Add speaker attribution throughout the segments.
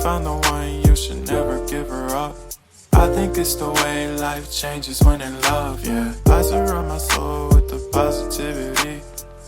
Speaker 1: found the one, you should never give her up. I think it's the way life changes when in love, yeah. I surround my soul with the positivity.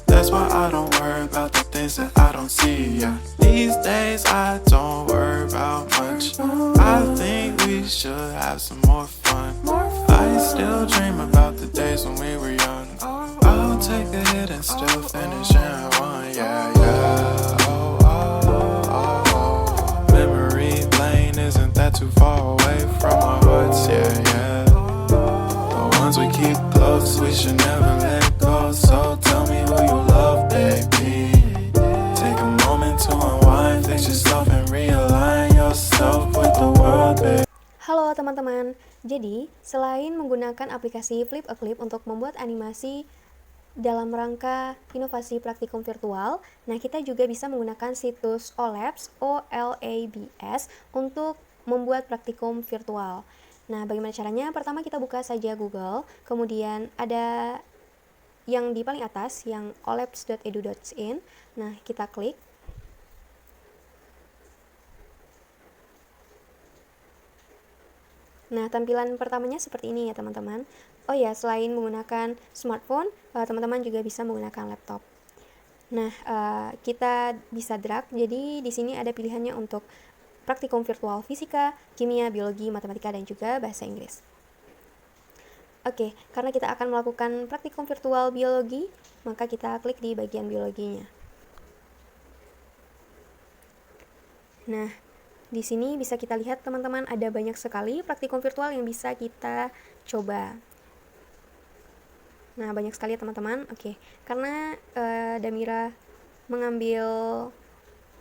Speaker 1: That's why I don't worry about the things that I don't see, yeah. These days I don't worry about much. I think we should have some more fun. I still dream about the days when we were young. I'll take a hit and still finish in one, yeah, yeah. Oh, oh, oh, oh. Memory lane, isn't that too far away from our hearts, yeah, yeah. The ones we keep close, we should never let go. So tell me who you love, baby. Take a moment to unwind, fix yourself and realign yourself with the world, baby.
Speaker 2: Halo teman-teman, jadi selain menggunakan aplikasi Flip a Clip untuk membuat animasi dalam rangka inovasi praktikum virtual, nah kita juga bisa menggunakan situs OLabs, OLABS, untuk membuat praktikum virtual. Nah, bagaimana caranya? Pertama kita buka saja Google, kemudian ada yang di paling atas, yang olabs.edu.in, nah kita klik. Nah, tampilan pertamanya seperti ini ya teman-teman. Oh ya, selain menggunakan smartphone, teman-teman juga bisa menggunakan laptop. Nah, kita bisa drag. Jadi di sini ada pilihannya untuk praktikum virtual fisika, kimia, biologi, matematika, dan juga bahasa Inggris. Oke, karena kita akan melakukan praktikum virtual biologi, maka kita klik di bagian biologinya. Nah, di sini bisa kita lihat teman-teman ada banyak sekali praktikum virtual yang bisa kita coba. Nah, banyak sekali ya teman-teman. Oke, karena Damira mengambil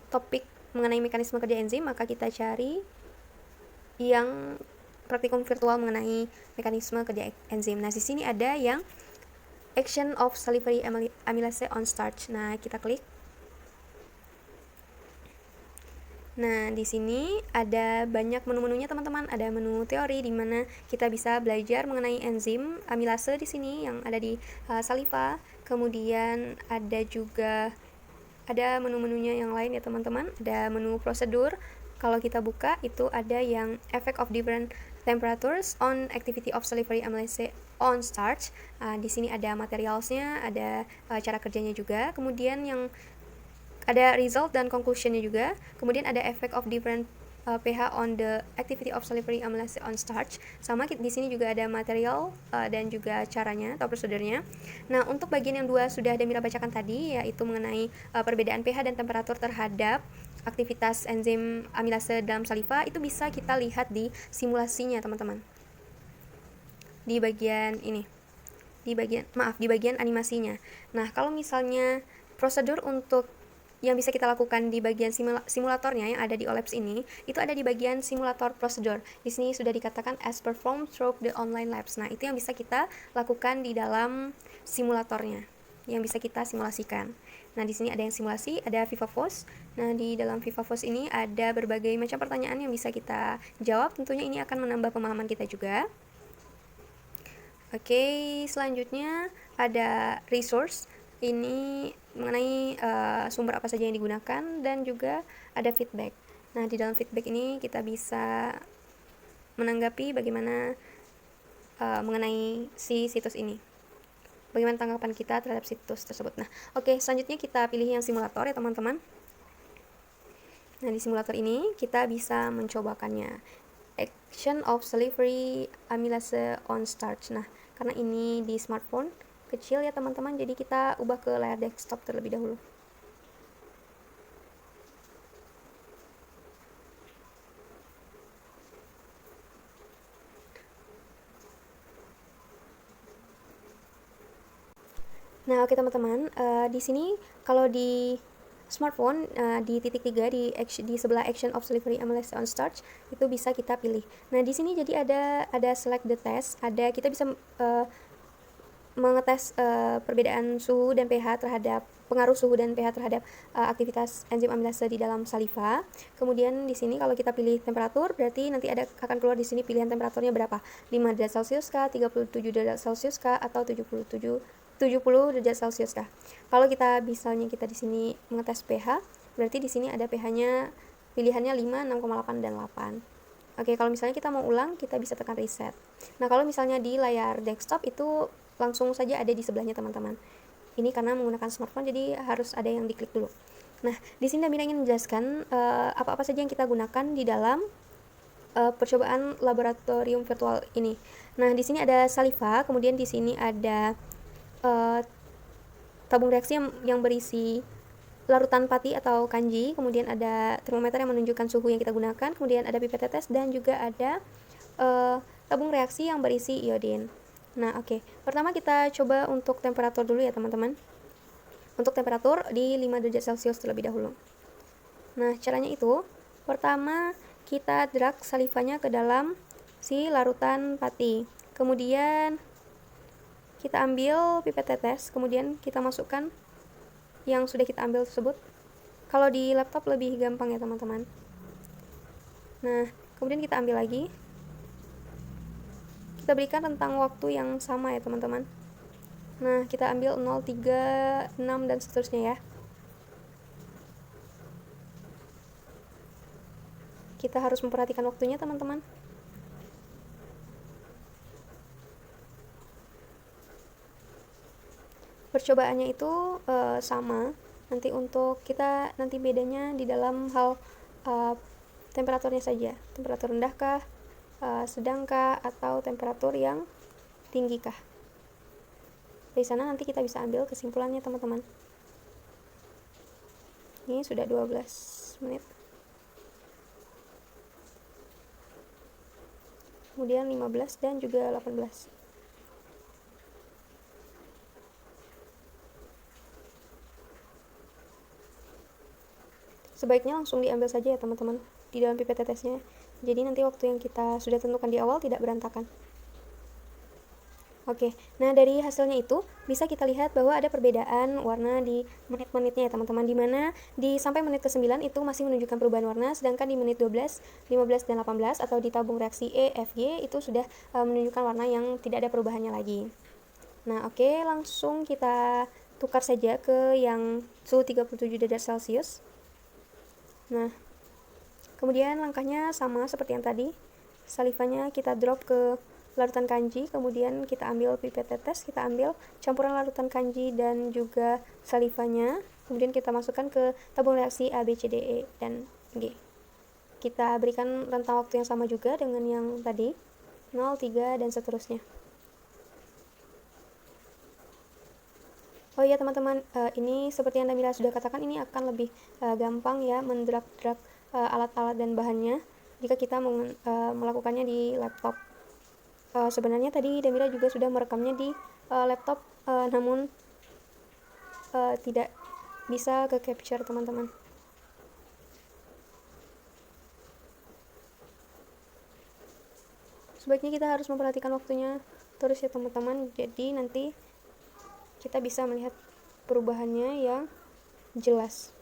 Speaker 2: topik mengenai mekanisme kerja enzim, maka kita cari yang praktikum virtual mengenai mekanisme kerja enzim. Nah, di sini ada yang action of salivary amylase on starch. Nah, kita klik. Nah, di sini ada banyak menu-menunya teman-teman. Ada menu teori di mana kita bisa belajar mengenai enzim amilase di sini yang ada di saliva. Kemudian ada juga menu-menunya yang lain ya teman-teman. Ada menu prosedur. Kalau kita buka itu ada yang effect of different temperatures on activity of salivary amylase on starch. Di sini ada materialsnya, ada cara kerjanya juga. Kemudian yang ada result dan conclusionnya juga. Kemudian ada effect of different pH on the activity of salivary amylase on starch. Sama di sini juga ada material dan juga caranya atau prosedurnya. Nah, untuk bagian yang dua sudah Damira bacakan tadi, yaitu mengenai perbedaan pH dan temperatur terhadap aktivitas enzim amilase dalam saliva. Itu bisa kita lihat di simulasinya teman-teman. Di bagian ini. Di bagian animasinya. Nah, kalau misalnya prosedur untuk yang bisa kita lakukan di bagian simulatornya yang ada di OLabs ini, itu ada di bagian simulator prosedur. Di sini sudah dikatakan as performed through the online labs. Nah, itu yang bisa kita lakukan di dalam simulatornya, yang bisa kita simulasikan. Nah, di sini ada yang simulasi, ada VivaFOS. Nah, di dalam VivaFOS ini ada berbagai macam pertanyaan yang bisa kita jawab. Tentunya ini akan menambah pemahaman kita juga. Oke, selanjutnya ada resource. Ini mengenai sumber apa saja yang digunakan, dan juga ada feedback. Nah, di dalam feedback ini kita bisa menanggapi bagaimana mengenai si situs ini. Bagaimana tanggapan kita terhadap situs tersebut. Nah, oke, selanjutnya kita pilih yang simulator ya teman-teman. Nah, di simulator ini kita bisa mencobakannya. Action of salivary amylase on starch. Nah, karena ini di smartphone kecil ya teman-teman, jadi kita ubah ke layar desktop terlebih dahulu. Nah, oke teman-teman, di sini kalau di smartphone di titik 3 di sebelah action of salivary amylase on starch itu bisa kita pilih. Nah, di sini jadi ada select the test, kita bisa mengetes perbedaan suhu dan pH terhadap pengaruh suhu dan pH terhadap aktivitas enzim amilase di dalam saliva. Kemudian di sini kalau kita pilih temperatur, berarti nanti akan keluar di sini pilihan temperaturnya berapa? 5 derajat Celcius kah, 37 derajat Celcius kah, atau 70 derajat Celcius kah? Kalau kita misalnya di sini mengetes pH, berarti di sini ada pH-nya pilihannya 5, 6,8, dan 8. Oke, kalau misalnya kita mau ulang, kita bisa tekan reset. Nah, kalau misalnya di layar desktop itu langsung saja ada di sebelahnya teman-teman. Ini karena menggunakan smartphone, jadi harus ada yang diklik dulu. Nah, di sini Damira ingin menjelaskan apa-apa saja yang kita gunakan di dalam percobaan laboratorium virtual ini. Nah, di sini ada saliva, kemudian di sini ada tabung reaksi yang berisi larutan pati atau kanji, kemudian ada termometer yang menunjukkan suhu yang kita gunakan, kemudian ada pipet tetes, dan juga ada tabung reaksi yang berisi iodin. Nah, oke. Pertama kita coba untuk temperatur dulu ya, teman-teman. Untuk temperatur di 5 derajat Celcius terlebih dahulu. Nah, caranya itu, pertama kita drag salivanya ke dalam si larutan pati. Kemudian kita ambil pipet tetes, kemudian kita masukkan yang sudah kita ambil tersebut. Kalau di laptop lebih gampang ya, teman-teman. Nah, kemudian kita ambil lagi. Kita berikan rentang waktu yang sama ya, teman-teman. Nah, kita ambil 0, 3, 6, dan seterusnya ya. Kita harus memperhatikan waktunya, teman-teman. Percobaannya itu sama. Nanti untuk kita nanti bedanya di dalam hal temperaturnya saja. Temperatur rendahkah, sedangkah, atau temperatur yang tinggikah. Dari sana nanti kita bisa ambil kesimpulannya, teman-teman. Ini sudah 12 menit. Kemudian 15 dan juga 18. Sebaiknya langsung diambil saja ya, teman-teman, di dalam pipet tetesnya. Jadi nanti waktu yang kita sudah tentukan di awal tidak berantakan. Oke, nah dari hasilnya itu bisa kita lihat bahwa ada perbedaan warna di menit-menitnya ya, teman-teman, dimana di sampai menit ke-9 itu masih menunjukkan perubahan warna, sedangkan di menit 12, 15, dan 18 atau di tabung reaksi E, F, G itu sudah menunjukkan warna yang tidak ada perubahannya lagi. Nah, oke, langsung kita tukar saja ke yang suhu 37 derajat Celcius. Nah, kemudian langkahnya sama seperti yang tadi. Salivanya kita drop ke larutan kanji, kemudian kita ambil pipet tetes, kita ambil campuran larutan kanji dan juga salivanya, kemudian kita masukkan ke tabung reaksi A, B, C, D, E, dan G. Kita berikan rentang waktu yang sama juga dengan yang tadi, 0, 3, dan seterusnya. Oh iya, teman-teman, ini seperti yang Damira sudah katakan, ini akan lebih gampang ya mendrag-drag alat-alat dan bahannya jika kita melakukannya di laptop. Sebenarnya tadi Damira juga sudah merekamnya di laptop, namun tidak bisa ke capture, teman-teman. Sebaiknya kita harus memperhatikan waktunya terus ya, teman-teman. Jadi nanti kita bisa melihat perubahannya yang jelas.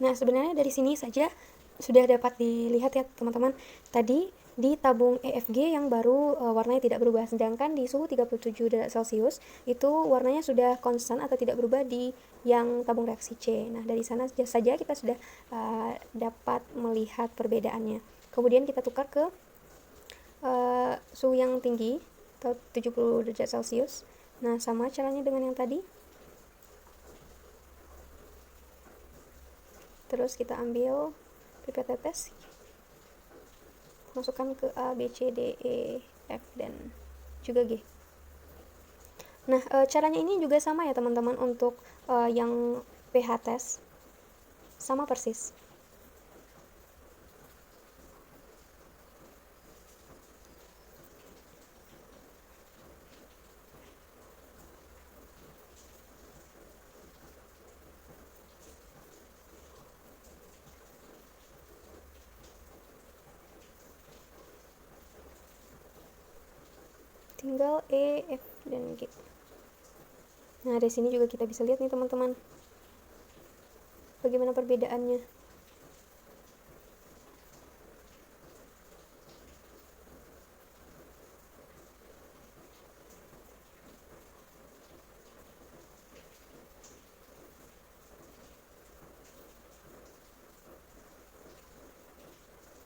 Speaker 2: Nah, sebenarnya dari sini saja sudah dapat dilihat ya, teman-teman. Tadi di tabung EFG yang baru warnanya tidak berubah, sedangkan di suhu 37 derajat Celcius itu warnanya sudah konstan atau tidak berubah di yang tabung reaksi C. Nah, dari sana saja kita sudah dapat melihat perbedaannya. Kemudian kita tukar ke suhu yang tinggi atau 70 derajat Celcius. Nah, sama caranya dengan yang tadi. Terus kita ambil pipet tetes, masukkan ke A, B, C, D, E, F, dan juga G. Nah, caranya ini juga sama ya, teman-teman, untuk yang pH test. Sama persis. Tinggal E, F, dan G. Nah, dari sini juga kita bisa lihat nih, teman-teman, bagaimana perbedaannya.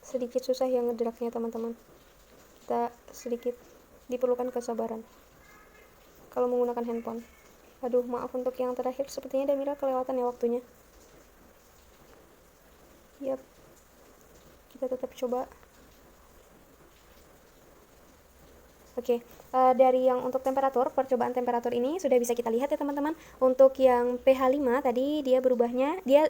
Speaker 2: sedikit susah yang ngedragnya teman-teman. Kita sedikit diperlukan kesabaran kalau menggunakan handphone. Aduh, maaf untuk yang terakhir, sepertinya Damira kelewatan ya waktunya. Yap, kita tetap coba. Oke, dari yang untuk temperatur, percobaan temperatur ini sudah bisa kita lihat ya teman-teman. Untuk yang pH 5 tadi dia berubahnya, dia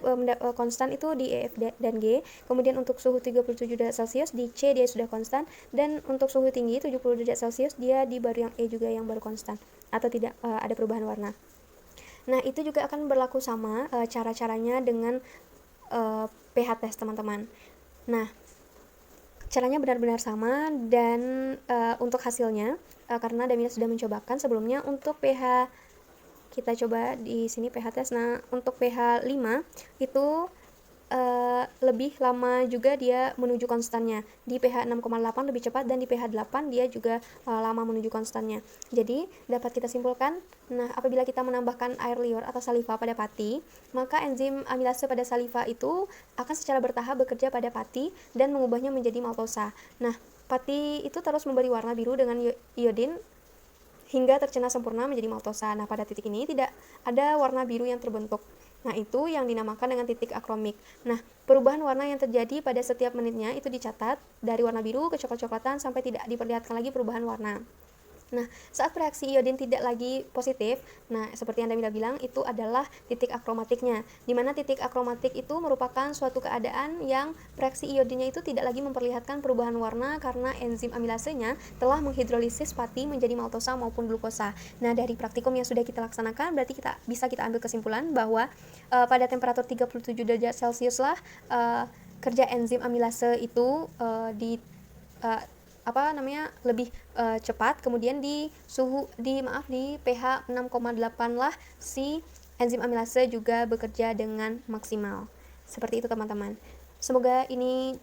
Speaker 2: konstan itu di E, F, dan G. Kemudian untuk suhu 37 derajat Celcius di C dia sudah konstan. Dan untuk suhu tinggi 70 derajat Celcius dia di baru yang E juga yang baru konstan. Atau tidak ada perubahan warna. Nah, itu juga akan berlaku sama cara-caranya dengan pH test teman-teman. Nah, caranya benar-benar sama dan untuk hasilnya karena Damira sudah mencobakan sebelumnya untuk pH kita coba di sini pH test. Nah, untuk pH 5 itu lebih lama juga dia menuju konstannya. Di pH 6,8 lebih cepat dan di pH 8 dia juga lama menuju konstannya. Jadi, dapat kita simpulkan, nah apabila kita menambahkan air liur atau saliva pada pati, maka enzim amilase pada saliva itu akan secara bertahap bekerja pada pati dan mengubahnya menjadi maltosa. Nah, pati itu terus memberi warna biru dengan iodin hingga tercerna sempurna menjadi maltosa. Nah, pada titik ini tidak ada warna biru yang terbentuk. Nah, itu yang dinamakan dengan titik akromik. Nah, perubahan warna yang terjadi pada setiap menitnya itu dicatat dari warna biru ke coklat-coklatan sampai tidak diperlihatkan lagi perubahan warna. Nah, saat reaksi iodin tidak lagi positif, nah seperti yang Damira bilang, itu adalah titik akromatiknya. Di mana titik akromatik itu merupakan suatu keadaan yang reaksi iodinnya itu tidak lagi memperlihatkan perubahan warna karena enzim amilasenya telah menghidrolisis pati menjadi maltosa maupun glukosa. Nah, dari praktikum yang sudah kita laksanakan, berarti kita ambil kesimpulan bahwa pada temperatur 37 derajat Celcius lah kerja enzim amilase itu lebih cepat. Kemudian di pH 6,8 lah si enzim amilase juga bekerja dengan maksimal. Seperti itu teman-teman. Semoga ini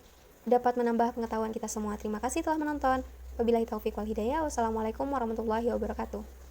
Speaker 2: dapat menambah pengetahuan kita semua. Terima kasih telah menonton. Wabillahi taufiq wal hidayah. Wassalamualaikum warahmatullahi wabarakatuh.